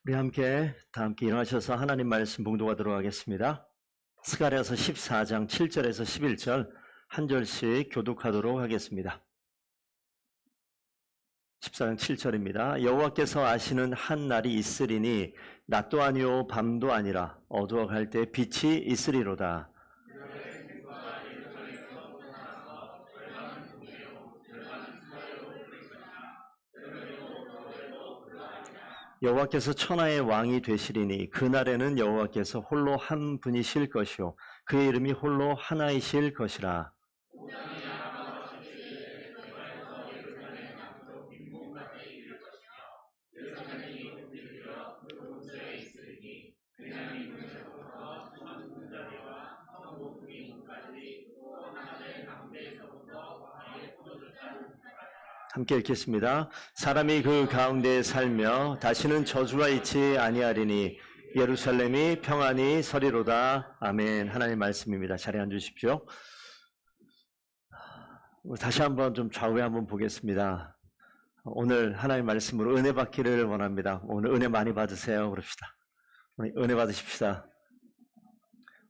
우리 다 함께 일어나셔서 하나님 말씀 봉독하도록 하겠습니다. 스가랴서 14장 7절에서 11절 한 절씩 교독하도록 하겠습니다. 14장 7절입니다. 여호와께서 아시는 한 날이 있으리니 낮도 아니요 밤도 아니라 어두워갈 때 빛이 있으리로다. 여호와께서 천하의 왕이 되시리니 그날에는 여호와께서 홀로 한 분이실 것이요 그의 이름이 홀로 하나이실 것이라. 함께 읽겠습니다. 사람이 그 가운데에 살며 다시는 저주가 있지 아니하리니 예루살렘이 평안히 서리로다. 아멘. 하나님의 말씀입니다. 자리에 앉으십시오. 다시 한번 좀 좌우에 한번 보겠습니다. 오늘 하나님의 말씀으로 은혜 받기를 원합니다. 오늘 은혜 많이 받으세요. 그럽시다. 은혜 받으십시다.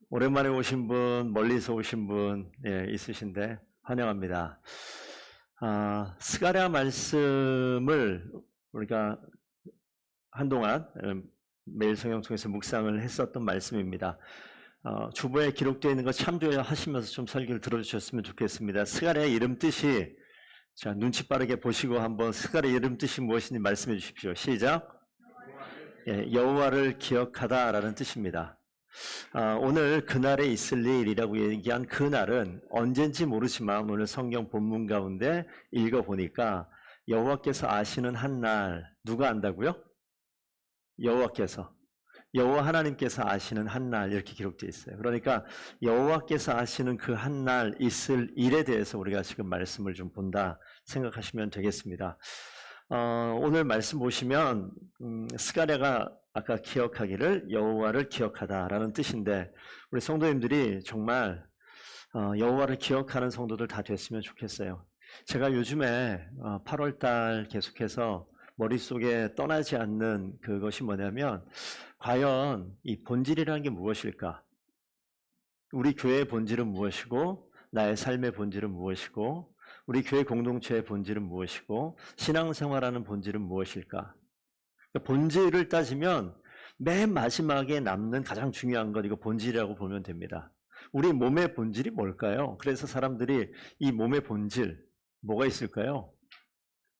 오랜만에 오신 분, 멀리서 오신 분 있으신데 환영합니다. 스가랴 말씀을 우리가 한동안 매일 성경 통해서 묵상을 했었던 말씀입니다. 주보에 기록되어 있는 거 참조하시면서 좀 설교를 들어주셨으면 좋겠습니다. 스가랴의 이름 뜻이, 자, 눈치 빠르게 보시고 한번 스가랴의 이름 뜻이 무엇인지 말씀해 주십시오. 시작. 여호와를 기억하다라는 뜻입니다. 오늘 그날에 있을 일이라고 얘기한 그날은 언젠지 모르지만 오늘 성경 본문 가운데 읽어보니까 여호와께서 아시는 한 날, 누가 안다고요? 여호와 하나님께서 아시는 한 날, 이렇게 기록되어 있어요. 그러니까 여호와께서 아시는 그 한 날 있을 일에 대해서 우리가 지금 말씀을 좀 본다 생각하시면 되겠습니다. 오늘 말씀 보시면 스가랴가 아까 기억하기를 여호와를 기억하다라는 뜻인데, 우리 성도님들이 정말 여호와를 기억하는 성도들 다 됐으면 좋겠어요. 제가 요즘에 8월달 계속해서 머릿속에 떠나지 않는 그것이 뭐냐면, 과연 이 본질이라는 게 무엇일까? 우리 교회의 본질은 무엇이고, 나의 삶의 본질은 무엇이고, 우리 교회 공동체의 본질은 무엇이고, 신앙생활하는 본질은 무엇일까? 본질을 따지면 맨 마지막에 남는 가장 중요한 것, 이거 본질이라고 보면 됩니다. 우리 몸의 본질이 뭘까요? 그래서 사람들이 이 몸의 본질, 뭐가 있을까요?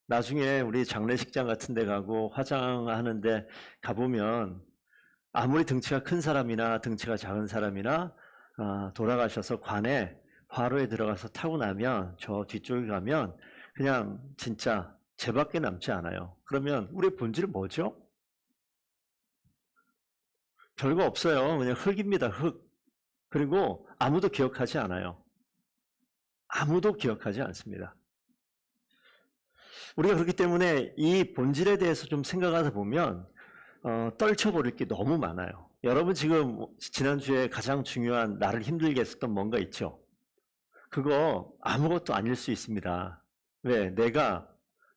나중에 우리 장례식장 같은 데 가고 화장하는데 가보면 아무리 등치가 큰 사람이나 등치가 작은 사람이나 돌아가셔서 관에 화로에 들어가서 타고 나면 저 뒤쪽에 가면 그냥 진짜 죄밖에 남지 않아요. 그러면 우리의 본질은 뭐죠? 별거 없어요. 그냥 흙입니다. 흙. 그리고 아무도 기억하지 않아요. 아무도 기억하지 않습니다. 우리가 그렇기 때문에 이 본질에 대해서 좀 생각하다 보면 떨쳐버릴 게 너무 많아요. 여러분 지금 지난주에 가장 중요한 나를 힘들게 했었던 뭔가 있죠? 그거 아무것도 아닐 수 있습니다. 왜? 내가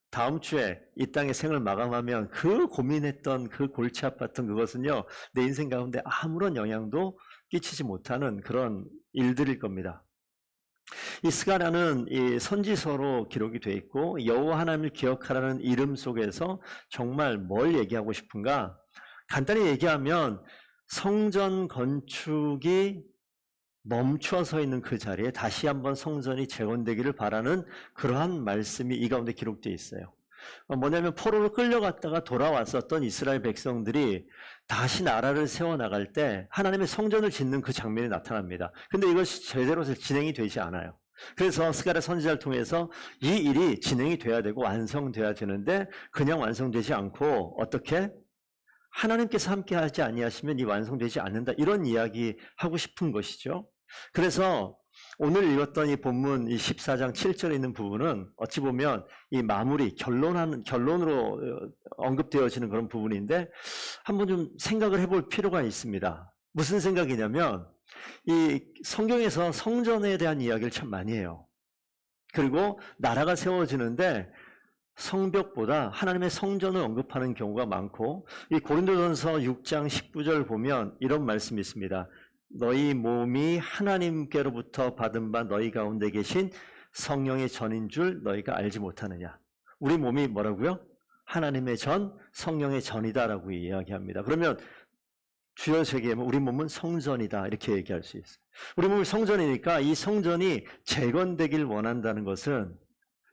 다음 주에 이 땅의 생을 마감하면 그 고민했던 그 골치 아팠던 그것은요, 내 인생 가운데 아무런 영향도 끼치지 못하는 그런 일들일 겁니다. 이 스가랴는 이 선지서로 기록이 되어 있고, 여호와 하나님을 기억하라는 이름 속에서 정말 뭘 얘기하고 싶은가? 간단히 얘기하면 성전 건축이 멈춰서 있는 그 자리에 다시 한번 성전이 재건되기를 바라는 그러한 말씀이 이 가운데 기록되어 있어요. 뭐냐면 포로로 끌려갔다가 돌아왔었던 이스라엘 백성들이 다시 나라를 세워나갈 때 하나님의 성전을 짓는 그 장면이 나타납니다. 근데 이것이 제대로 진행이 되지 않아요. 그래서 스가랴 선지자를 통해서 이 일이 진행이 돼야 되고 완성돼야 되는데 그냥 완성되지 않고 어떻게? 하나님께서 함께하지 아니하시면 이 완성되지 않는다, 이런 이야기 하고 싶은 것이죠. 그래서 오늘 읽었던 이 본문 이 14장 7절에 있는 부분은 어찌 보면 이 마무리, 결론으로 언급되어지는 그런 부분인데 한번 좀 생각을 해볼 필요가 있습니다. 무슨 생각이냐면 이 성경에서 성전에 대한 이야기를 참 많이 해요. 그리고 나라가 세워지는데 성벽보다 하나님의 성전을 언급하는 경우가 많고, 이 고린도전서 6장 19절 보면 이런 말씀이 있습니다. 너희 몸이 하나님께로부터 받은 바 너희 가운데 계신 성령의 전인 줄 너희가 알지 못하느냐. 우리 몸이 뭐라고요? 하나님의 전, 성령의 전이다라고 이야기합니다. 그러면 주여 세계에 우리 몸은 성전이다 이렇게 얘기할 수 있어요. 우리 몸이 성전이니까 이 성전이 재건되길 원한다는 것은,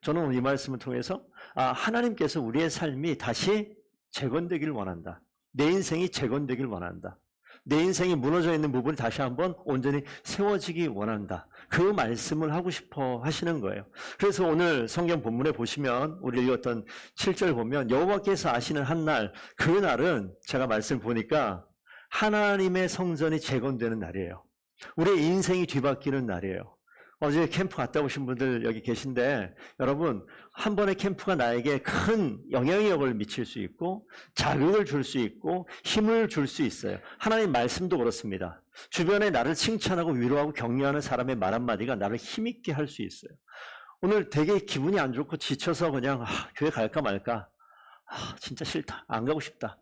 저는 오늘 이 말씀을 통해서 하나님께서 우리의 삶이 다시 재건되길 원한다. 내 인생이 재건되길 원한다. 내 인생이 무너져 있는 부분이 다시 한번 온전히 세워지기 원한다. 그 말씀을 하고 싶어 하시는 거예요. 그래서 오늘 성경 본문에 보시면 우리 읽었던 7절 보면 여호와께서 아시는 한 날, 그 날은 제가 말씀 보니까 하나님의 성전이 재건되는 날이에요. 우리의 인생이 뒤바뀌는 날이에요. 어제 캠프 갔다 오신 분들 여기 계신데, 여러분 한 번의 캠프가 나에게 큰 영향력을 미칠 수 있고 자극을 줄 수 있고 힘을 줄 수 있어요. 하나님 말씀도 그렇습니다. 주변에 나를 칭찬하고 위로하고 격려하는 사람의 말 한마디가 나를 힘있게 할 수 있어요. 오늘 되게 기분이 안 좋고 지쳐서 그냥 교회 갈까 말까, 진짜 싫다, 안 가고 싶다.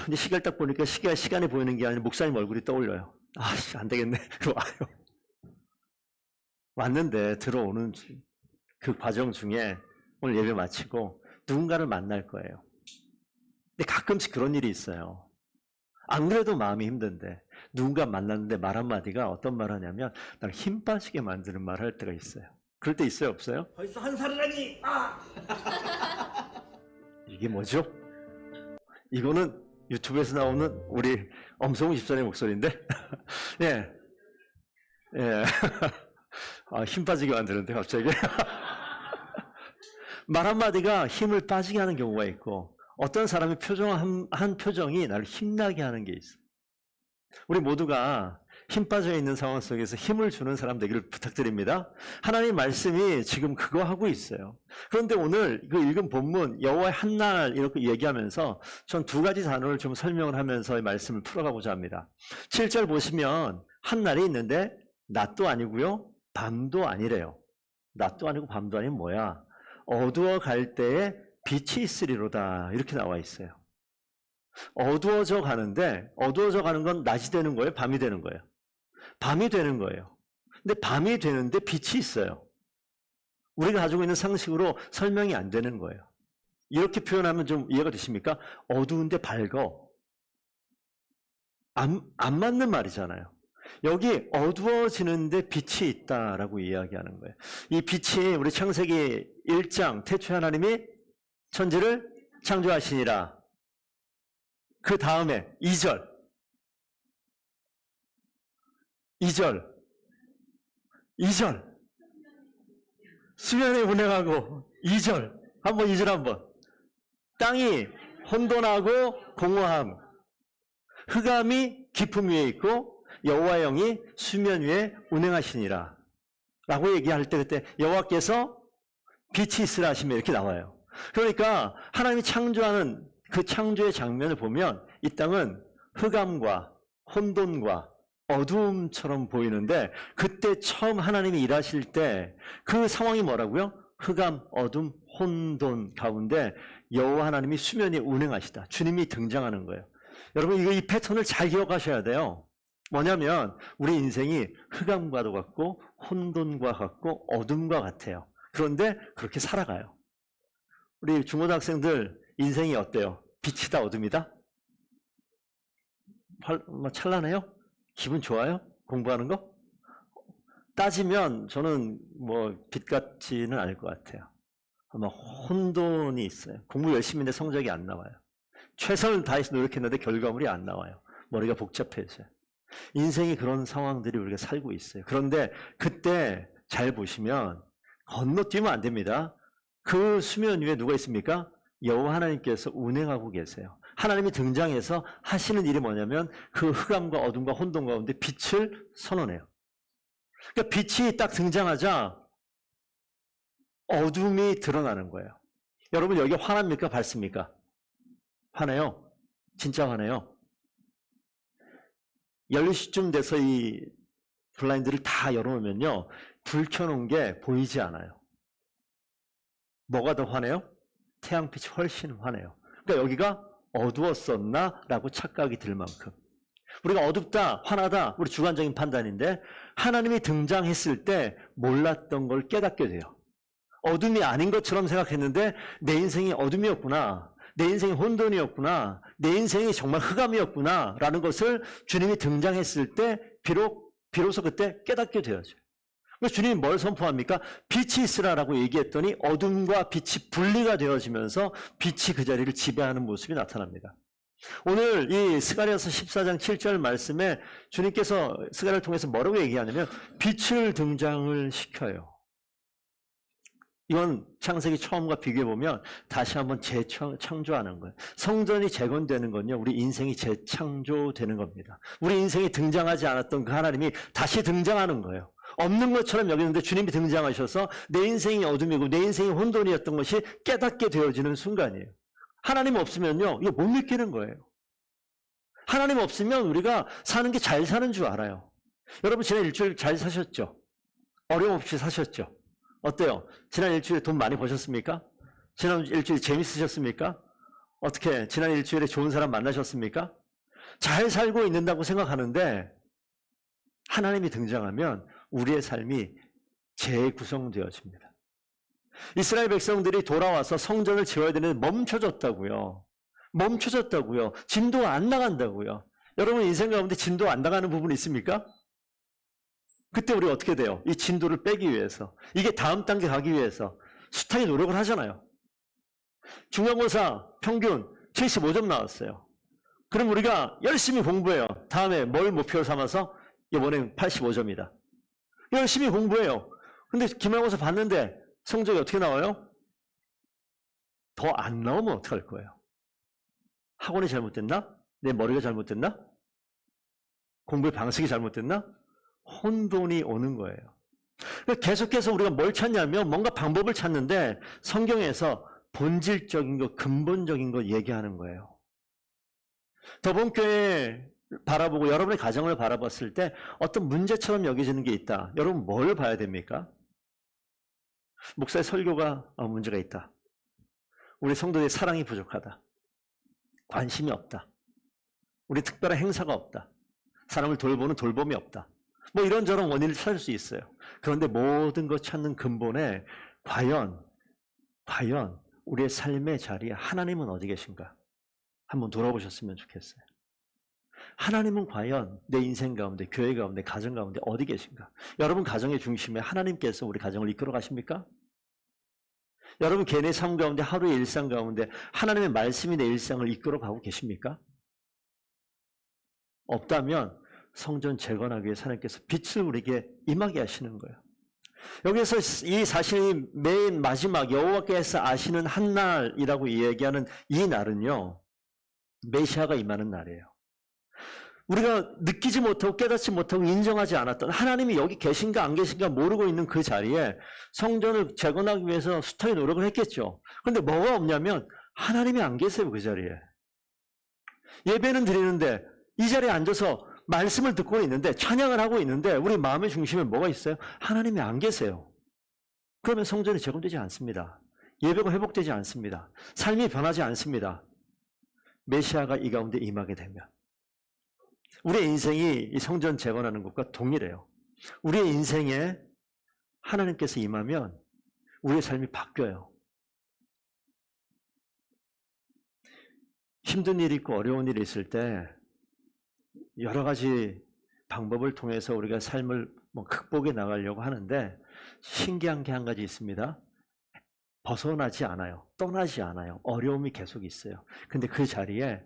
근데 시계를 딱 보니까 시간이 보이는 게 아니라 목사님 얼굴이 떠올려요. 안 되겠네. 와요. 왔는데 들어오는 그 과정 중에 오늘 예배 마치고 누군가를 만날 거예요. 근데 가끔씩 그런 일이 있어요. 안 그래도 마음이 힘든데 누군가 만났는데 말 한마디가 어떤 말 하냐면 나를 힘 빠지게 만드는 말을 할 때가 있어요. 그럴 때 있어요, 없어요? 벌써 한 살이라니! 이게 뭐죠? 이거는 유튜브에서 나오는 우리 엄성우 집사님 목소리인데 예. 힘 빠지게 만드는데 갑자기 말 한마디가 힘을 빠지게 하는 경우가 있고, 어떤 사람의 한 표정이 나를 힘나게 하는 게 있어요. 우리 모두가 힘 빠져 있는 상황 속에서 힘을 주는 사람 되기를 부탁드립니다. 하나님 말씀이 지금 그거 하고 있어요. 그런데 오늘 그 읽은 본문 여호와의 한 날 이렇게 얘기하면서 전 두 가지 단어를 좀 설명을 하면서 이 말씀을 풀어가고자 합니다. 7절 보시면 한 날이 있는데 낮도 아니고요, 밤도 아니래요. 낮도 아니고 밤도 아니면 뭐야? 어두워 갈 때에 빛이 있으리로다 이렇게 나와 있어요. 어두워져 가는데, 어두워져 가는 건 낮이 되는 거예요? 밤이 되는 거예요? 밤이 되는 거예요. 근데 밤이 되는데 빛이 있어요. 우리가 가지고 있는 상식으로 설명이 안 되는 거예요. 이렇게 표현하면 좀 이해가 되십니까? 어두운데 밝어. 안 맞는 말이잖아요. 여기 어두워지는데 빛이 있다라고 이야기하는 거예요. 이 빛이 우리 창세기 1장 태초에 하나님이 천지를 창조하시니라. 그 다음에 2절 수면에 운행하고 2절 한번 땅이 혼돈하고 공허함, 흑암이 깊음 위에 있고 여호와의 영이 수면 위에 운행하시니라 라고 얘기할 때 그때 여호와께서 빛이 있으라 하시면 이렇게 나와요. 그러니까 하나님이 창조하는 그 창조의 장면을 보면 이 땅은 흑암과 혼돈과 어두움처럼 보이는데, 그때 처음 하나님이 일하실 때 그 상황이 뭐라고요? 흑암, 어둠, 혼돈 가운데 여호와 하나님이 수면에 운행하시다. 주님이 등장하는 거예요. 여러분 이 패턴을 잘 기억하셔야 돼요. 뭐냐면 우리 인생이 흑암과도 같고 혼돈과 같고 어둠과 같아요. 그런데 그렇게 살아가요. 우리 중고등학생들 인생이 어때요? 빛이다 어둠이다? 찬란해요? 기분 좋아요? 공부하는 거? 따지면 저는 빛 같지는 않을 것 같아요. 아마 혼돈이 있어요. 공부 열심히 했는데 성적이 안 나와요. 최선을 다해서 노력했는데 결과물이 안 나와요. 머리가 복잡해져요. 인생이 그런 상황들이 우리가 살고 있어요. 그런데 그때 잘 보시면 건너뛰면 안 됩니다. 그 수면 위에 누가 있습니까? 여호와 하나님께서 운행하고 계세요. 하나님이 등장해서 하시는 일이 뭐냐면 그 흑암과 어둠과 혼돈 가운데 빛을 선언해요. 그러니까 빛이 딱 등장하자 어둠이 드러나는 거예요. 여러분 여기 화납니까? 밝습니까? 화내요. 진짜 화내요. 10시쯤 돼서 이 블라인드를 다 열어놓으면요, 불 켜놓은 게 보이지 않아요. 뭐가 더 환해요? 태양빛이 훨씬 환해요. 그러니까 여기가 어두웠었나? 라고 착각이 들 만큼. 우리가 어둡다, 환하다, 우리 주관적인 판단인데 하나님이 등장했을 때 몰랐던 걸 깨닫게 돼요. 어둠이 아닌 것처럼 생각했는데 내 인생이 어둠이었구나. 내 인생이 혼돈이었구나. 내 인생이 정말 흑암이었구나. 라는 것을 주님이 등장했을 때 비로소 그때 깨닫게 되어져요. 그래서 주님이 뭘 선포합니까? 빛이 있으라라고 얘기했더니 어둠과 빛이 분리가 되어지면서 빛이 그 자리를 지배하는 모습이 나타납니다. 오늘 이 스가랴서 14장 7절 말씀에 주님께서 스가랴를 통해서 뭐라고 얘기하냐면 빛을 등장을 시켜요. 이건 창세기 처음과 비교해보면 다시 한번 재창조하는 거예요. 성전이 재건되는 건요, 우리 인생이 재창조되는 겁니다. 우리 인생이 등장하지 않았던 그 하나님이 다시 등장하는 거예요. 없는 것처럼 여기는데 주님이 등장하셔서 내 인생이 어둠이고 내 인생이 혼돈이었던 것이 깨닫게 되어지는 순간이에요. 하나님 없으면요, 이거 못 느끼는 거예요. 하나님 없으면 우리가 사는 게 잘 사는 줄 알아요. 여러분 지난 일주일 잘 사셨죠? 어려움 없이 사셨죠? 어때요? 지난 일주일에 돈 많이 버셨습니까? 지난 일주일에 재밌으셨습니까? 어떻게 지난 일주일에 좋은 사람 만나셨습니까? 잘 살고 있는다고 생각하는데 하나님이 등장하면 우리의 삶이 재구성되어집니다. 이스라엘 백성들이 돌아와서 성전을 지어야 되는데 멈춰졌다고요. 멈춰졌다고요. 진도가 안 나간다고요. 여러분 인생 가운데 진도 안 나가는 부분 있습니까? 그때 우리 어떻게 돼요? 이 진도를 빼기 위해서, 이게 다음 단계 가기 위해서 숱하게 노력을 하잖아요. 중간고사 평균 75점 나왔어요. 그럼 우리가 열심히 공부해요. 다음에 뭘 목표로 삼아서? 이번엔 85점이다. 열심히 공부해요. 근데 기말고사 봤는데 성적이 어떻게 나와요? 더 안 나오면 어떡할 거예요? 학원이 잘못됐나? 내 머리가 잘못됐나? 공부의 방식이 잘못됐나? 혼돈이 오는 거예요. 계속해서 우리가 뭘 찾냐면 뭔가 방법을 찾는데 성경에서 본질적인 것, 근본적인 것 얘기하는 거예요. 더본교회 바라보고 여러분의 가정을 바라봤을 때 어떤 문제처럼 여겨지는 게 있다. 여러분 뭘 봐야 됩니까? 목사의 설교가 문제가 있다. 우리 성도의 사랑이 부족하다. 관심이 없다. 우리 특별한 행사가 없다. 사람을 돌보는 돌봄이 없다. 뭐 이런저런 원인을 찾을 수 있어요. 그런데 모든 것 찾는 근본에 과연 우리의 삶의 자리에 하나님은 어디 계신가? 한번 돌아보셨으면 좋겠어요. 하나님은 과연 내 인생 가운데, 교회 가운데, 가정 가운데 어디 계신가? 여러분 가정의 중심에 하나님께서 우리 가정을 이끌어 가십니까? 여러분 개인의 삶 가운데, 하루의 일상 가운데 하나님의 말씀이 내 일상을 이끌어 가고 계십니까? 없다면 성전 재건하기 위해 하나님께서 빛을 우리에게 임하게 하시는 거예요. 여기서 이 사실이 맨 마지막 여호와께서 아시는 한 날이라고 이야기하는 이 날은요, 메시아가 임하는 날이에요. 우리가 느끼지 못하고 깨닫지 못하고 인정하지 않았던 하나님이 여기 계신가 안 계신가 모르고 있는 그 자리에 성전을 재건하기 위해서 숱하게 노력을 했겠죠. 그런데 뭐가 없냐면 하나님이 안 계세요. 그 자리에. 예배는 드리는데 이 자리에 앉아서 말씀을 듣고 있는데 찬양을 하고 있는데 우리 마음의 중심에 뭐가 있어요? 하나님이 안 계세요. 그러면 성전이 재건되지 않습니다. 예배가 회복되지 않습니다. 삶이 변하지 않습니다. 메시아가 이 가운데 임하게 되면 우리의 인생이 이 성전 재건하는 것과 동일해요. 우리의 인생에 하나님께서 임하면 우리의 삶이 바뀌어요. 힘든 일이 있고 어려운 일이 있을 때 여러 가지 방법을 통해서 우리가 삶을 극복해 나가려고 하는데 신기한 게 한 가지 있습니다. 벗어나지 않아요. 떠나지 않아요. 어려움이 계속 있어요. 근데 그 자리에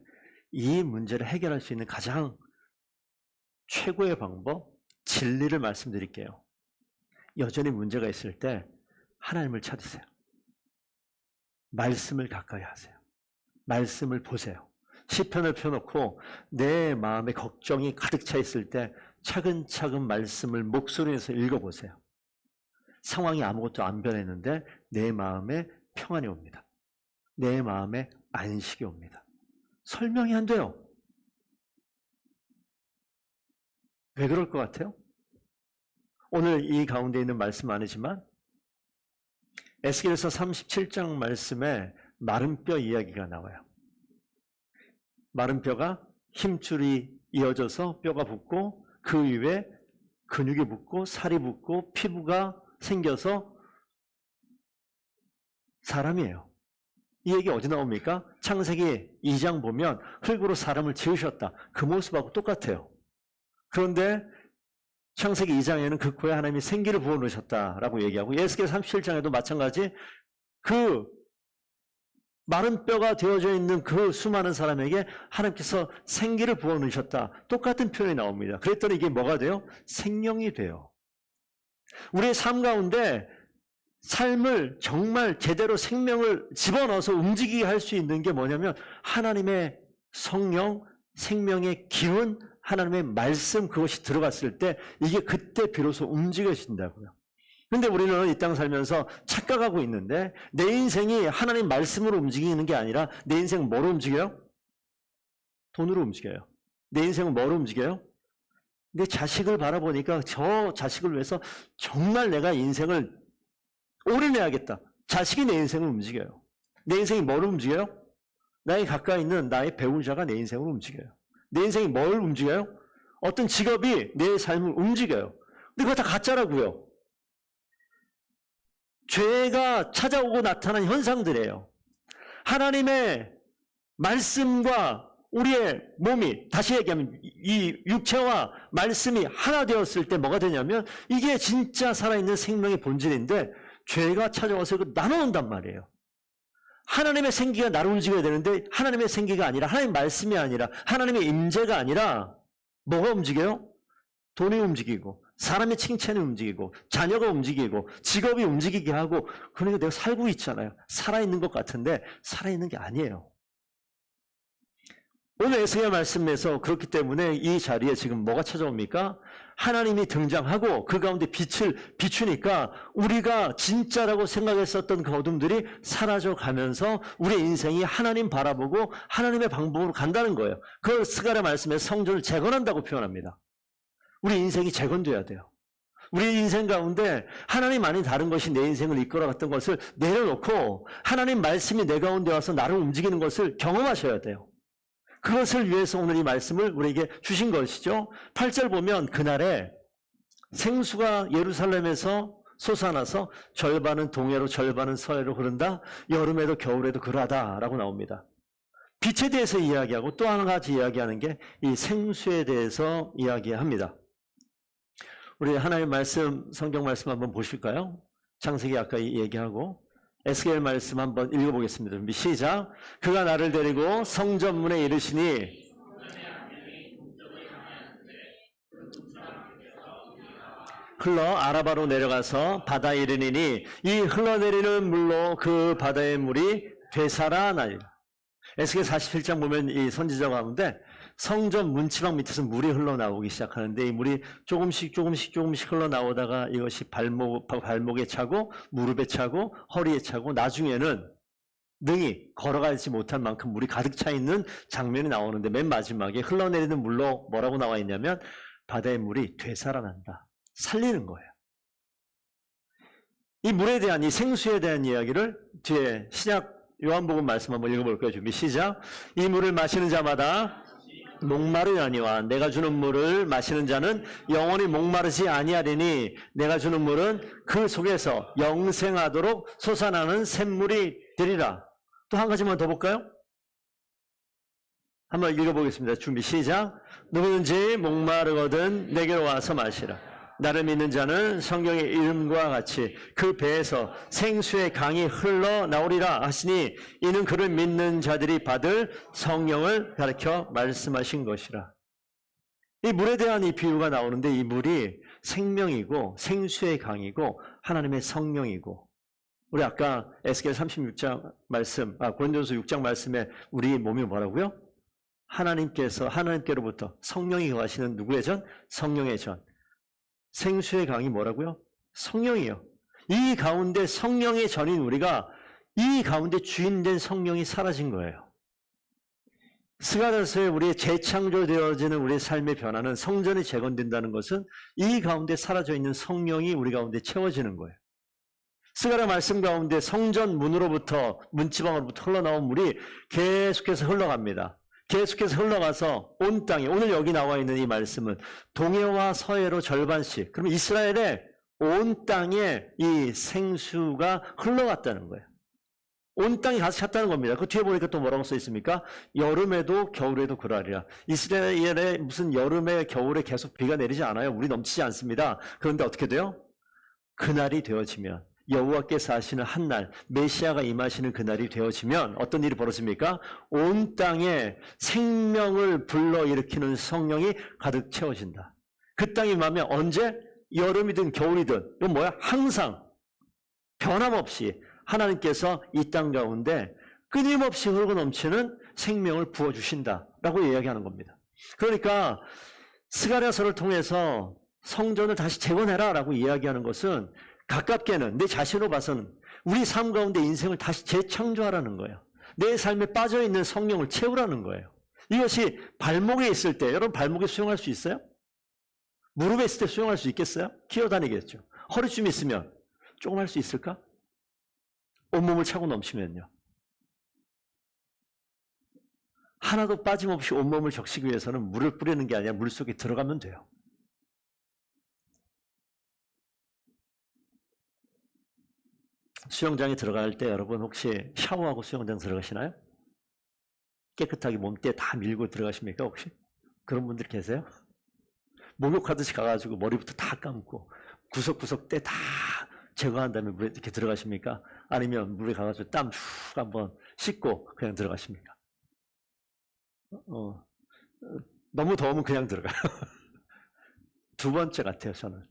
이 문제를 해결할 수 있는 가장 최고의 방법, 진리를 말씀드릴게요. 여전히 문제가 있을 때 하나님을 찾으세요. 말씀을 가까이 하세요. 말씀을 보세요. 시편을 펴놓고 내 마음에 걱정이 가득 차 있을 때 차근차근 말씀을 목소리에서 읽어보세요. 상황이 아무것도 안 변했는데 내 마음에 평안이 옵니다. 내 마음에 안식이 옵니다. 설명이 안 돼요. 왜 그럴 것 같아요? 오늘 이 가운데 있는 말씀 아니지만 에스겔서 37장 말씀에 마른 뼈 이야기가 나와요. 마른 뼈가 힘줄이 이어져서 뼈가 붙고 그 위에 근육이 붙고 살이 붙고 피부가 생겨서 사람이에요. 이 얘기 어디 나옵니까? 창세기 2장 보면 흙으로 사람을 지으셨다. 그 모습하고 똑같아요. 그런데 창세기 2장에는 그 코에 하나님이 생기를 부어넣으셨다라고 얘기하고 에스겔 37장에도 마찬가지 그 마른 뼈가 되어져 있는 그 수많은 사람에게 하나님께서 생기를 부어넣으셨다. 똑같은 표현이 나옵니다. 그랬더니 이게 뭐가 돼요? 생명이 돼요. 우리의 삶 가운데 삶을 정말 제대로 생명을 집어넣어서 움직이게 할 수 있는 게 뭐냐면 하나님의 성령, 생명의 기운, 하나님의 말씀 그것이 들어갔을 때 이게 그때 비로소 움직여진다고요. 그런데 우리는 이 땅 살면서 착각하고 있는데 내 인생이 하나님 말씀으로 움직이는 게 아니라 내 인생은 뭐로 움직여요? 돈으로 움직여요. 내 인생은 뭐로 움직여요? 내 자식을 바라보니까 저 자식을 위해서 정말 내가 인생을 올인해야겠다. 자식이 내 인생을 움직여요. 내 인생이 뭐를 움직여요? 나에 가까이 있는 나의 배우자가 내 인생을 움직여요. 내 인생이 뭘 움직여요? 어떤 직업이 내 삶을 움직여요. 근데 그거 다 가짜라고요. 죄가 찾아오고 나타난 현상들이에요. 하나님의 말씀과 우리의 몸이, 다시 얘기하면 이 육체와 말씀이 하나 되었을 때 뭐가 되냐면 이게 진짜 살아있는 생명의 본질인데 죄가 찾아와서 이거 나눠온단 말이에요. 하나님의 생기가 나를 움직여야 되는데 하나님의 생기가 아니라 하나님의 말씀이 아니라 하나님의 임재가 아니라 뭐가 움직여요? 돈이 움직이고 사람의 칭찬이 움직이고 자녀가 움직이고 직업이 움직이게 하고 그러니까 내가 살고 있잖아요. 살아있는 것 같은데 살아있는 게 아니에요. 오늘 에스겔 말씀에서 그렇기 때문에 이 자리에 지금 뭐가 찾아옵니까? 하나님이 등장하고 그 가운데 빛을 비추니까 우리가 진짜라고 생각했었던 그 어둠들이 사라져 가면서 우리의 인생이 하나님 바라보고 하나님의 방법으로 간다는 거예요. 그걸 스가랴 말씀에서 성전을 재건한다고 표현합니다. 우리 인생이 재건돼야 돼요. 우리 인생 가운데 하나님 아닌 다른 것이 내 인생을 이끌어갔던 것을 내려놓고 하나님 말씀이 내 가운데 와서 나를 움직이는 것을 경험하셔야 돼요. 그것을 위해서 오늘 이 말씀을 우리에게 주신 것이죠. 8절 보면 그날에 생수가 예루살렘에서 솟아나서 절반은 동해로 절반은 서해로 흐른다. 여름에도 겨울에도 그러하다라고 나옵니다. 빛에 대해서 이야기하고 또 한 가지 이야기하는 게 이 생수에 대해서 이야기합니다. 우리 하나님 말씀, 성경 말씀 한번 보실까요? 창세기 아까 얘기하고 에스겔 말씀 한번 읽어보겠습니다. 준비 시작. 그가 나를 데리고 성전문에 이르시니 흘러 아라바로 내려가서 바다에 이르니니 이 흘러내리는 물로 그 바다의 물이 되살아나리라. 에스겔 47장 보면 이 선지자 가운데 성전 문지방 밑에서 물이 흘러나오기 시작하는데 이 물이 조금씩 흘러나오다가 이것이 발목에 차고 무릎에 차고 허리에 차고 나중에는 능히 걸어가지 못할 만큼 물이 가득 차 있는 장면이 나오는데 맨 마지막에 흘러내리는 물로 뭐라고 나와 있냐면 바다의 물이 되살아난다. 살리는 거예요. 이 물에 대한 이 생수에 대한 이야기를 뒤에 신약 요한복음 말씀 한번 읽어볼까요? 준비 시작. 이 물을 마시는 자마다 목마르려니와 내가 주는 물을 마시는 자는 영원히 목마르지 아니하리니 내가 주는 물은 그 속에서 영생하도록 솟아나는 샘물이 되리라. 또 한 가지만 더 볼까요? 한번 읽어보겠습니다. 준비 시작. 누구든지 목마르거든 내게로 와서 마시라. 나를 믿는 자는 성경의 이름과 같이 그 배에서 생수의 강이 흘러나오리라 하시니 이는 그를 믿는 자들이 받을 성령을 가르쳐 말씀하신 것이라. 이 물에 대한 이 비유가 나오는데 이 물이 생명이고 생수의 강이고 하나님의 성령이고 우리 아까 에스겔 36장 말씀, 고린도전서 6장 말씀에 우리 몸이 뭐라고요? 하나님께로부터 성령이 거하시는 누구의 전? 성령의 전. 생수의 강이 뭐라고요? 성령이요. 이 가운데 성령의 전인 우리가 이 가운데 주인된 성령이 사라진 거예요. 스가랴서에 우리의 재창조되어지는 우리의 삶의 변화는 성전이 재건된다는 것은 이 가운데 사라져 있는 성령이 우리 가운데 채워지는 거예요. 스가랴 말씀 가운데 성전 문으로부터 문지방으로부터 흘러나온 물이 계속해서 흘러갑니다. 계속해서 흘러가서 온 땅에, 오늘 여기 나와 있는 이 말씀은 동해와 서해로 절반씩, 그러면 이스라엘의 온 땅에 이 생수가 흘러갔다는 거예요. 온 땅이 가득 찼다는 겁니다. 그 뒤에 보니까 또 뭐라고 써 있습니까? 여름에도 겨울에도 그러하리라. 이스라엘에 무슨 여름에 겨울에 계속 비가 내리지 않아요. 물이 넘치지 않습니다. 그런데 어떻게 돼요? 그날이 되어지면, 여호와께서 하시는 한날, 메시아가 임하시는 그날이 되어지면 어떤 일이 벌어집니까? 온 땅에 생명을 불러일으키는 성령이 가득 채워진다. 그 땅이 임하면 언제? 여름이든 겨울이든, 이건 뭐야? 항상 변함없이 하나님께서 이 땅 가운데 끊임없이 흐르고 넘치는 생명을 부어주신다라고 이야기하는 겁니다. 그러니까 스가랴서를 통해서 성전을 다시 재건해라라고 이야기하는 것은 가깝게는 내 자신으로 봐서는 우리 삶 가운데 인생을 다시 재창조하라는 거예요. 내 삶에 빠져있는 성령을 채우라는 거예요. 이것이 발목에 있을 때, 여러분 발목에 수용할 수 있어요? 무릎에 있을 때 수용할 수 있겠어요? 기어다니겠죠. 허리춤 있으면 조금 할 수 있을까? 온몸을 차고 넘치면요. 하나도 빠짐없이 온몸을 적시기 위해서는 물을 뿌리는 게 아니라 물속에 들어가면 돼요. 수영장에 들어갈 때 여러분 혹시 샤워하고 수영장 들어가시나요? 깨끗하게 몸때 다 밀고 들어가십니까 혹시? 그런 분들 계세요? 목욕하듯이 가가지고 머리부터 다 감고 구석구석 때 다 제거한 다음에 물에 이렇게 들어가십니까? 아니면 물에 가가지고 땀 쭉 한번 씻고 그냥 들어가십니까? 너무 더우면 그냥 들어가요. 두 번째 같아요, 저는.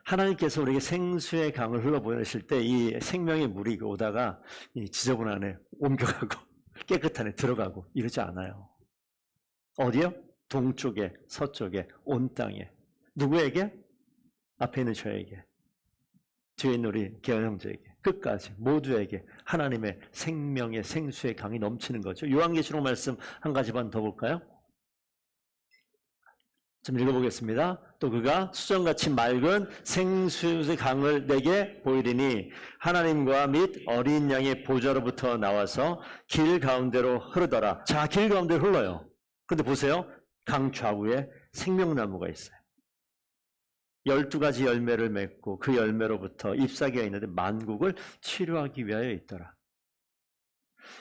하나님께서 우리에게 생수의 강을 흘러보내실 때 이 생명의 물이 오다가 이 지저분 안에 옮겨가고 깨끗한 안에 들어가고 이러지 않아요. 어디요? 동쪽에, 서쪽에, 온 땅에. 누구에게? 앞에 있는 저에게. 뒤에 있는 우리 기현 형제에게. 끝까지 모두에게 하나님의 생명의 생수의 강이 넘치는 거죠. 요한계시록 말씀 한 가지만 더 볼까요? 좀 읽어보겠습니다. 또 그가 수정같이 맑은 생수의 강을 내게 보이리니 하나님과 및 어린 양의 보좌로부터 나와서 길 가운데로 흐르더라. 자, 길 가운데로 흘러요. 근데 보세요. 강 좌우에 생명나무가 있어요. 12가지 열매를 맺고 그 열매로부터 잎사귀가 있는데 만국을 치료하기 위하여 있더라.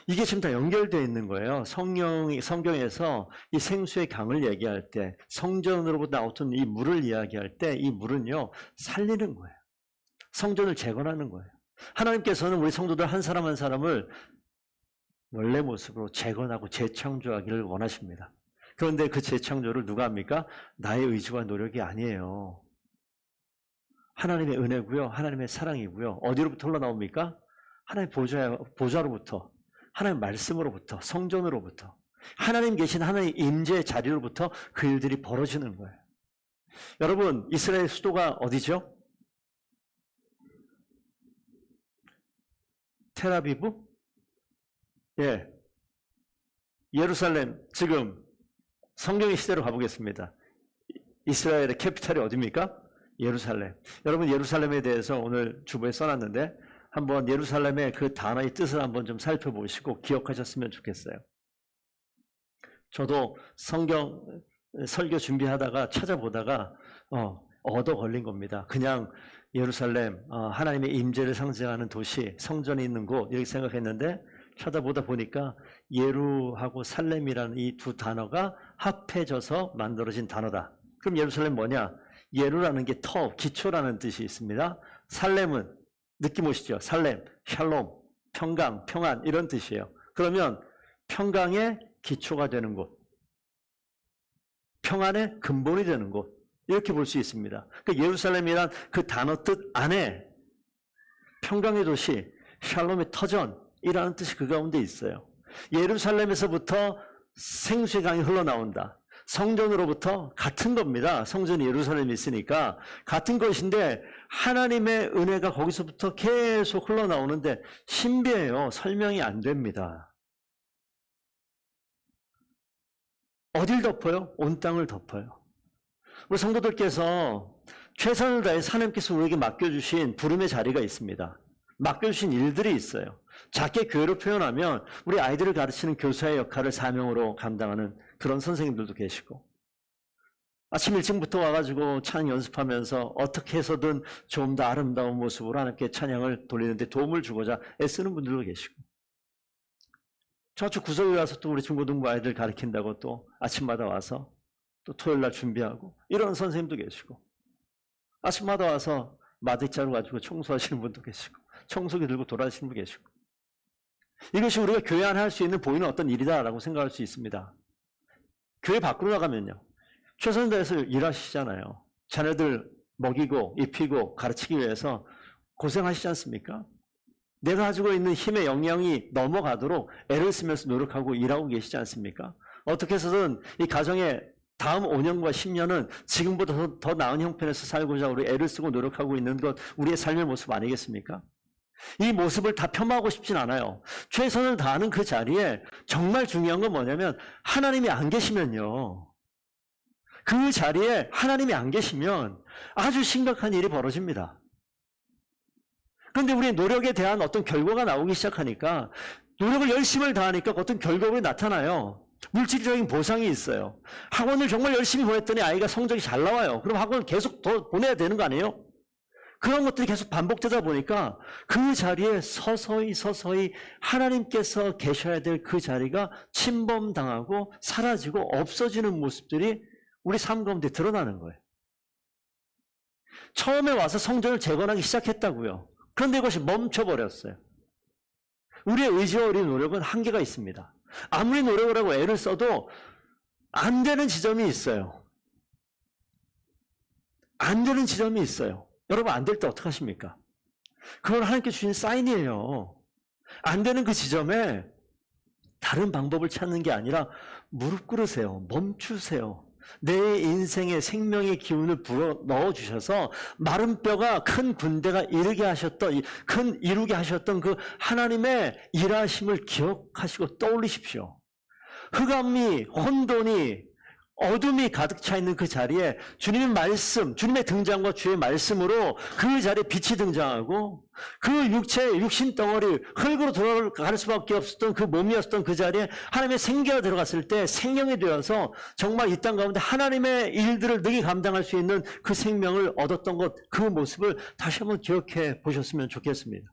이게 지금 다 연결되어 있는 거예요. 성경에서 이 생수의 강을 얘기할 때, 성전으로부터 나오던 이 물을 이야기할 때 이 물은요, 살리는 거예요. 성전을 재건하는 거예요. 하나님께서는 우리 성도들 한 사람 한 사람을 원래 모습으로 재건하고 재창조하기를 원하십니다. 그런데 그 재창조를 누가 합니까? 나의 의지와 노력이 아니에요. 하나님의 은혜고요. 하나님의 사랑이고요. 어디로부터 흘러나옵니까? 하나님의 보좌로부터, 하나님의 말씀으로부터, 성전으로부터, 하나님 계신 하나님의 임재의 자리로부터 그 일들이 벌어지는 거예요. 여러분, 이스라엘 수도가 어디죠? 텔아비브? 예. 예루살렘, 지금 성경의 시대로 가보겠습니다. 이스라엘의 캐피탈이 어디입니까? 예루살렘. 여러분 예루살렘에 대해서 오늘 주보에 써놨는데 한번 예루살렘의 그 단어의 뜻을 한번 좀 살펴보시고 기억하셨으면 좋겠어요. 저도 성경 설교 준비하다가 찾아보다가 얻어 걸린 겁니다. 그냥 예루살렘, 하나님의 임재를 상징하는 도시, 성전이 있는 곳 이렇게 생각했는데 찾아보다 보니까 예루하고 살렘이라는 이 두 단어가 합해져서 만들어진 단어다. 그럼 예루살렘 뭐냐? 예루라는 게 터, 기초라는 뜻이 있습니다. 살렘은 느낌 오시죠? 살렘, 샬롬, 평강, 평안 이런 뜻이에요. 그러면 평강의 기초가 되는 곳, 평안의 근본이 되는 곳 이렇게 볼 수 있습니다. 그 예루살렘이란 그 단어 뜻 안에 평강의 도시, 샬롬의 터전이라는 뜻이 그 가운데 있어요. 예루살렘에서부터 생수의 강이 흘러나온다. 성전으로부터 같은 겁니다. 성전이 예루살렘에 있으니까 같은 것인데 하나님의 은혜가 거기서부터 계속 흘러나오는데 신비해요. 설명이 안 됩니다. 어딜 덮어요? 온 땅을 덮어요. 우리 성도들께서 최선을 다해서 하나님께서 우리에게 맡겨주신 부름의 자리가 있습니다. 맡겨주신 일들이 있어요. 작게 교회로 표현하면 우리 아이들을 가르치는 교사의 역할을 사명으로 감당하는 그런 선생님들도 계시고, 아침 일찍부터 와가지고 찬양 연습하면서 어떻게 해서든 좀 더 아름다운 모습으로 하나님께 찬양을 돌리는데 도움을 주고자 애쓰는 분들도 계시고, 저쪽 구석에 와서 또 우리 중고등부 아이들 가르친다고 또 아침마다 와서 또 토요일날 준비하고 이런 선생님도 계시고, 아침마다 와서 마대자루 가지고 청소하시는 분도 계시고, 청소기 들고 돌아다니시는 분 계시고, 이것이 우리가 교회 안에 할 수 있는 보이는 어떤 일이다라고 생각할 수 있습니다. 교회 밖으로 나가면요, 최선을 다해서 일하시잖아요. 자녀들 먹이고 입히고 가르치기 위해서 고생하시지 않습니까? 내가 가지고 있는 힘의 영향이 넘어가도록 애를 쓰면서 노력하고 일하고 계시지 않습니까? 어떻게 해서든 이 가정의 다음 5년과 10년은 지금보다 더 나은 형편에서 살고자 우리 애를 쓰고 노력하고 있는 것, 우리의 삶의 모습 아니겠습니까? 이 모습을 다 폄하하고 싶진 않아요. 최선을 다하는 그 자리에 정말 중요한 건 뭐냐면, 하나님이 안 계시면요, 그 자리에 하나님이 안 계시면 아주 심각한 일이 벌어집니다. 그런데 우리의 노력에 대한 어떤 결과가 나오기 시작하니까, 노력을 열심히 다하니까 어떤 결과가 나타나요. 물질적인 보상이 있어요. 학원을 정말 열심히 보냈더니 아이가 성적이 잘 나와요. 그럼 학원을 계속 더 보내야 되는 거 아니에요? 그런 것들이 계속 반복되다 보니까 그 자리에 서서히 하나님께서 계셔야 될 그 자리가 침범당하고 사라지고 없어지는 모습들이 우리 삶 가운데 드러나는 거예요. 처음에 와서 성전을 재건하기 시작했다고요. 그런데 이것이 멈춰버렸어요. 우리의 의지와 우리의 노력은 한계가 있습니다. 아무리 노력을 하고 애를 써도 안 되는 지점이 있어요. 안 되는 지점이 있어요. 여러분, 안 될 때 어떡하십니까? 그건 하나님께 주신 사인이에요. 안 되는 그 지점에 다른 방법을 찾는 게 아니라 무릎 꿇으세요. 멈추세요. 내 인생의 생명의 기운을 불어 넣어주셔서 마른 뼈가 큰 군대가 이루게 하셨던 그 하나님의 일하심을 기억하시고 떠올리십시오. 흑암이, 혼돈이, 어둠이 가득 차 있는 그 자리에 주님의 말씀, 주님의 등장과 주의 말씀으로 그 자리에 빛이 등장하고, 그 육신 덩어리, 흙으로 돌아갈 수밖에 없었던 그 몸이었던 그 자리에 하나님의 생기가 들어갔을 때 생명이 되어서 정말 이 땅 가운데 하나님의 일들을 능히 감당할 수 있는 그 생명을 얻었던 것, 그 모습을 다시 한번 기억해 보셨으면 좋겠습니다.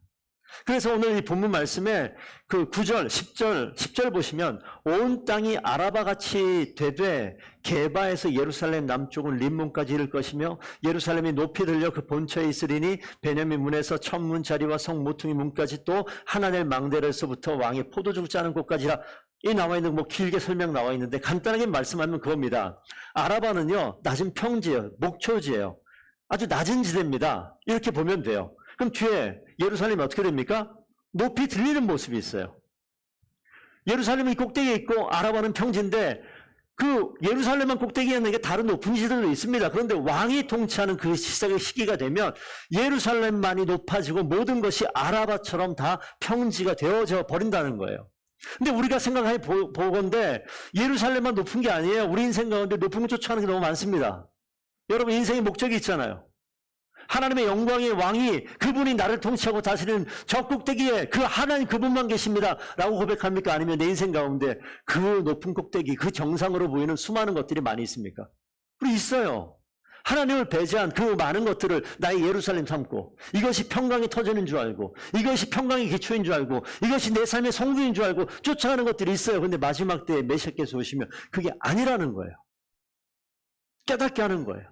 그래서 오늘 이 본문 말씀에 그 9절, 10절 보시면, 온 땅이 아라바같이 되되 게바에서 예루살렘 남쪽은 림문까지 이를 것이며 예루살렘이 높이 들려 그 본처에 있으리니 베냐민 문에서 천문 자리와 성 모퉁이 문까지 또 하나넬 망대에서부터 왕의 포도주 짜는 곳까지라. 이 나와 있는 뭐 길게 설명 나와 있는데 간단하게 말씀하면 그겁니다. 아라바는요, 낮은 평지예요. 목초지예요. 아주 낮은 지대입니다. 이렇게 보면 돼요. 그럼 뒤에 예루살렘이 어떻게 됩니까? 높이 들리는 모습이 있어요. 예루살렘이 꼭대기에 있고 아라바는 평지인데, 그 예루살렘만 꼭대기에 있는 게 다른 높은 지들도 있습니다. 그런데 왕이 통치하는 그 시기가 되면 예루살렘만이 높아지고 모든 것이 아라바처럼 다 평지가 되어져 버린다는 거예요. 근데 우리가 생각해 보건대 예루살렘만 높은 게 아니에요. 우리 인생 가운데 높은 걸 쫓아가는 게 너무 많습니다. 여러분, 인생의 목적이 있잖아요. 하나님의 영광의 왕이, 그분이 나를 통치하고 다스리는 저 꼭대기에 그 하나님 그분만 계십니다 라고 고백합니까? 아니면 내 인생 가운데 그 높은 꼭대기, 그 정상으로 보이는 수많은 것들이 많이 있습니까? 우리 있어요. 하나님을 배제한 그 많은 것들을 나의 예루살렘 삼고, 이것이 평강의 터전인 줄 알고, 이것이 평강의 기초인 줄 알고, 이것이 내 삶의 성부인 줄 알고 쫓아가는 것들이 있어요. 근데 마지막 때에 메시아께서 오시면 그게 아니라는 거예요. 깨닫게 하는 거예요.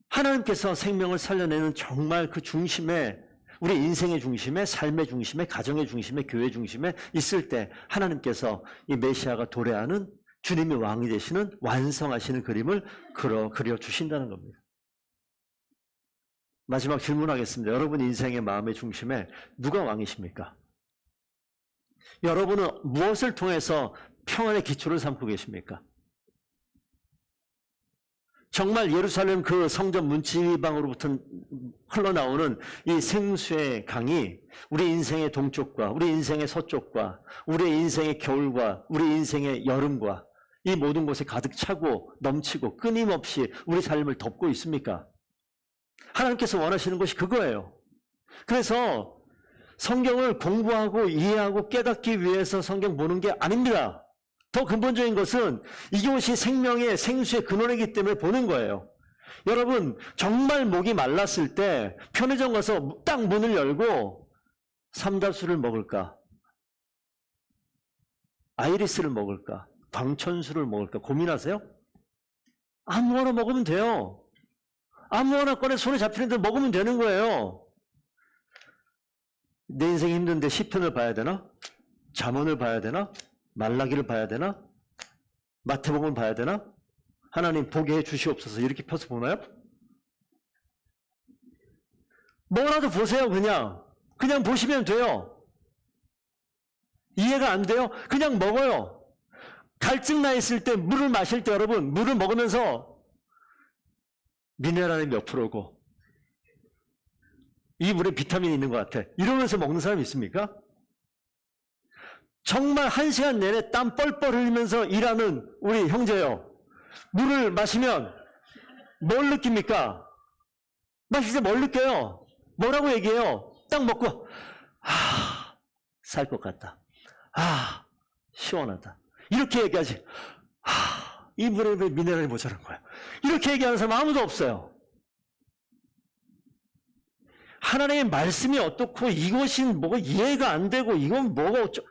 하나님께서 생명을 살려내는 정말 그 중심에, 우리 인생의 중심에, 삶의 중심에, 가정의 중심에, 교회 중심에 있을 때 하나님께서 이 메시아가 도래하는, 주님이 왕이 되시는, 완성하시는 그림을 그려주신다는 겁니다. 마지막 질문하겠습니다. 여러분 인생의 마음의 중심에 누가 왕이십니까? 여러분은 무엇을 통해서 평안의 기초를 삼고 계십니까? 정말 예루살렘 그 성전 문지방으로부터 흘러나오는 이 생수의 강이 우리 인생의 동쪽과 우리 인생의 서쪽과 우리 인생의 겨울과 우리 인생의 여름과 이 모든 곳에 가득 차고 넘치고 끊임없이 우리 삶을 덮고 있습니까? 하나님께서 원하시는 것이 그거예요. 그래서 성경을 공부하고 이해하고 깨닫기 위해서 성경 보는 게 아닙니다. 더 근본적인 것은 이것이 생명의 생수의 근원이기 때문에 보는 거예요. 여러분, 정말 목이 말랐을 때 편의점 가서 딱 문을 열고 삼다수를 먹을까? 아이리스를 먹을까? 광천수를 먹을까? 고민하세요? 아무거나 먹으면 돼요. 아무거나 꺼내 손에 잡히는 대로 먹으면 되는 거예요. 내 인생이 힘든데 시편을 봐야 되나? 잠언을 봐야 되나? 말라기를 봐야 되나? 마태복음을 봐야 되나? 하나님 보게 해 주시옵소서 이렇게 펴서 보나요? 뭐라도 보세요. 그냥 보시면 돼요. 이해가 안 돼요? 그냥 먹어요. 갈증 나 있을 때 물을 마실 때 여러분 물을 먹으면서 미네랄이 몇 프로고 이 물에 비타민이 있는 것 같아 이러면서 먹는 사람이 있습니까? 정말 1시간 내내 땀 뻘뻘 흘리면서 일하는 우리 형제요. 물을 마시면 뭘 느낍니까? 마실 때 뭘 느껴요? 뭐라고 얘기해요? 딱 먹고 살 것 같다. 시원하다. 이렇게 얘기하지. 이 물에 왜 미네랄이 모자란 거야? 이렇게 얘기하는 사람 아무도 없어요. 하나님의 말씀이 어떻고 이것이 뭐가 이해가 안 되고 이건 뭐가 어쩌고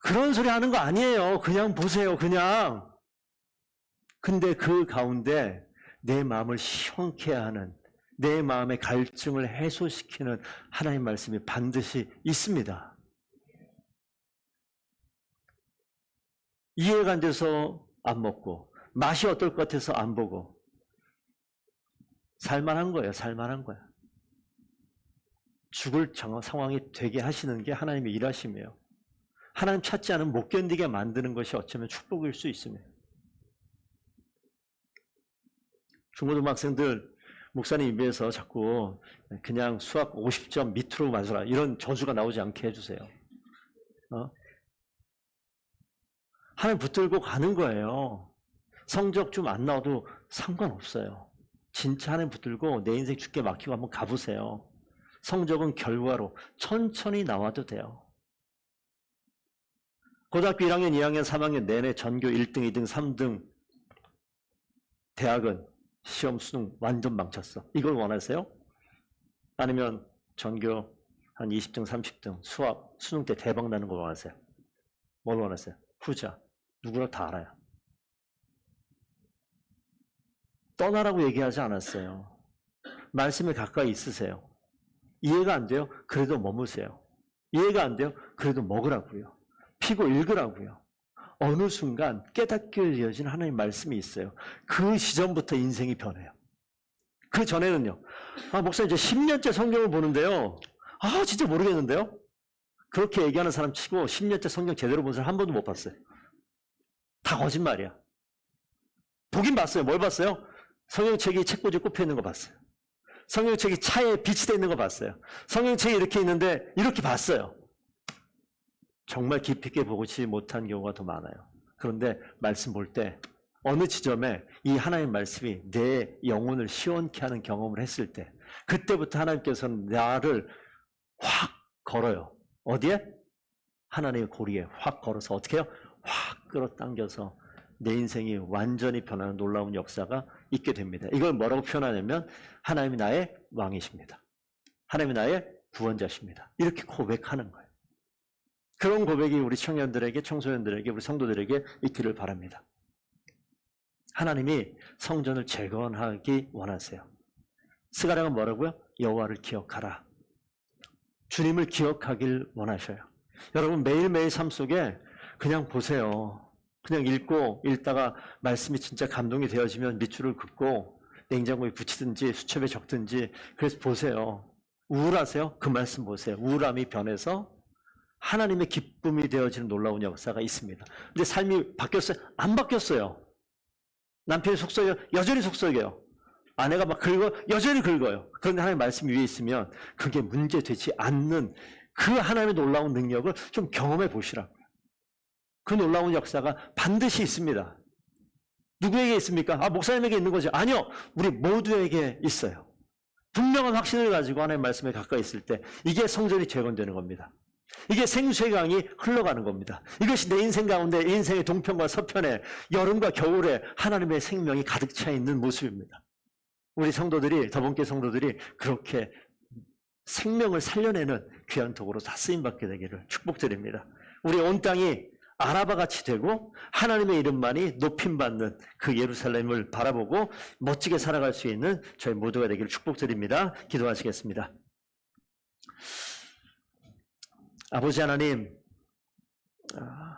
그런 소리 하는 거 아니에요. 그냥 보세요. 그냥. 근데 그 가운데 내 마음을 시원케 하는 내 마음의 갈증을 해소시키는 하나님의 말씀이 반드시 있습니다. 이해가 안 돼서 안 먹고 맛이 어떨 것 같아서 안 보고 살만한 거예요. 살만한 거야. 죽을 상황이 되게 하시는 게 하나님의 일하심이에요. 하나님 찾지 않으면 못 견디게 만드는 것이 어쩌면 축복일 수 있습니다. 중고등학생들 목사님 입에서 자꾸 그냥 수학 50점 밑으로 맞아라 이런 저주가 나오지 않게 해주세요. 하나님 붙들고 가는 거예요. 성적 좀 안 나와도 상관없어요. 진짜 하나님 붙들고 내 인생 주께 맡기고 한번 가보세요. 성적은 결과로 천천히 나와도 돼요. 고등학교 1학년, 2학년, 3학년 내내 전교 1등, 2등, 3등 대학은 시험, 수능 완전 망쳤어. 이걸 원하세요? 아니면 전교 한 20등, 30등 수학, 수능 때 대박 나는 걸 원하세요? 뭘 원하세요? 후자. 누구나 다 알아요. 떠나라고 얘기하지 않았어요. 말씀에 가까이 있으세요. 이해가 안 돼요? 그래도 머무세요. 이해가 안 돼요? 그래도 먹으라고요. 피고 읽으라고요. 어느 순간 깨닫게 되어진 하나님의 말씀이 있어요. 그 시점부터 인생이 변해요. 그 전에는요. 목사님 이제 10년째 성경을 보는데요. 진짜 모르겠는데요. 그렇게 얘기하는 사람 치고 10년째 성경 제대로 본 사람 한 번도 못 봤어요. 다 거짓말이야. 보긴 봤어요. 뭘 봤어요? 성경책이 책꽂이에 꼽혀 있는 거 봤어요. 성경책이 차에 비치되어 있는 거 봤어요. 성경책이 이렇게 있는데 이렇게 봤어요. 정말 깊이 있게 보지 못한 경우가 더 많아요. 그런데 말씀 볼 때 어느 지점에 이 하나님의 말씀이 내 영혼을 시원케 하는 경험을 했을 때 그때부터 하나님께서는 나를 확 걸어요. 어디에? 하나님의 고리에 확 걸어서 어떻게 해요? 확 끌어당겨서 내 인생이 완전히 변하는 놀라운 역사가 있게 됩니다. 이걸 뭐라고 표현하냐면 하나님이 나의 왕이십니다. 하나님이 나의 구원자십니다. 이렇게 고백하는 거예요. 그런 고백이 우리 청년들에게, 청소년들에게, 우리 성도들에게 있기를 바랍니다. 하나님이 성전을 재건하기 원하세요. 스가랴가 뭐라고요? 여호와를 기억하라. 주님을 기억하길 원하셔요. 여러분 매일매일 삶 속에 그냥 보세요. 그냥 읽다가 말씀이 진짜 감동이 되어지면 밑줄을 긋고 냉장고에 붙이든지 수첩에 적든지 그래서 보세요. 우울하세요? 그 말씀 보세요. 우울함이 변해서 하나님의 기쁨이 되어지는 놀라운 역사가 있습니다. 근데 삶이 바뀌었어요? 안 바뀌었어요. 남편이 속썩여요? 여전히 속썩여요. 아내가 막 여전히 긁어요. 그런데 하나님의 말씀 위에 있으면 그게 문제되지 않는 그 하나님의 놀라운 능력을 좀 경험해 보시라고요. 그 놀라운 역사가 반드시 있습니다. 누구에게 있습니까? 목사님에게 있는 거죠. 아니요. 우리 모두에게 있어요. 분명한 확신을 가지고 하나님의 말씀에 가까이 있을 때 이게 성전이 재건되는 겁니다. 이게 생수의 강이 흘러가는 겁니다. 이것이 내 인생 가운데 인생의 동편과 서편에 여름과 겨울에 하나님의 생명이 가득 차 있는 모습입니다. 우리 성도들이, 더번께 성도들이 그렇게 생명을 살려내는 귀한 도구로 다 쓰임받게 되기를 축복드립니다. 우리 온 땅이 아라바같이 되고 하나님의 이름만이 높임받는 그 예루살렘을 바라보고 멋지게 살아갈 수 있는 저희 모두가 되기를 축복드립니다. 기도하시겠습니다. 아버지 하나님,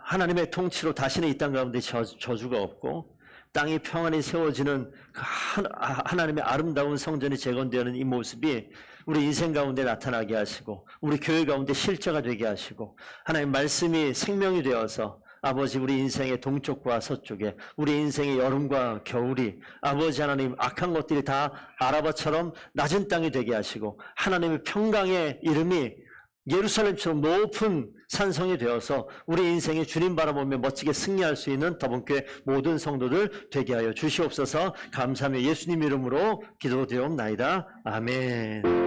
하나님의 통치로 다시는 이 땅 가운데 저주가 없고 땅이 평안히 세워지는 그 하나님의 아름다운 성전이 재건되는 이 모습이 우리 인생 가운데 나타나게 하시고 우리 교회 가운데 실제가 되게 하시고 하나님 말씀이 생명이 되어서 아버지 우리 인생의 동쪽과 서쪽에 우리 인생의 여름과 겨울이 아버지 하나님 악한 것들이 다 아라바처럼 낮은 땅이 되게 하시고 하나님의 평강의 이름이 예루살렘처럼 높은 산성이 되어서 우리 인생에 주님 바라보며 멋지게 승리할 수 있는 더번교회 모든 성도들 되게 하여 주시옵소서. 감사하며 예수님 이름으로 기도드리옵나이다. 아멘.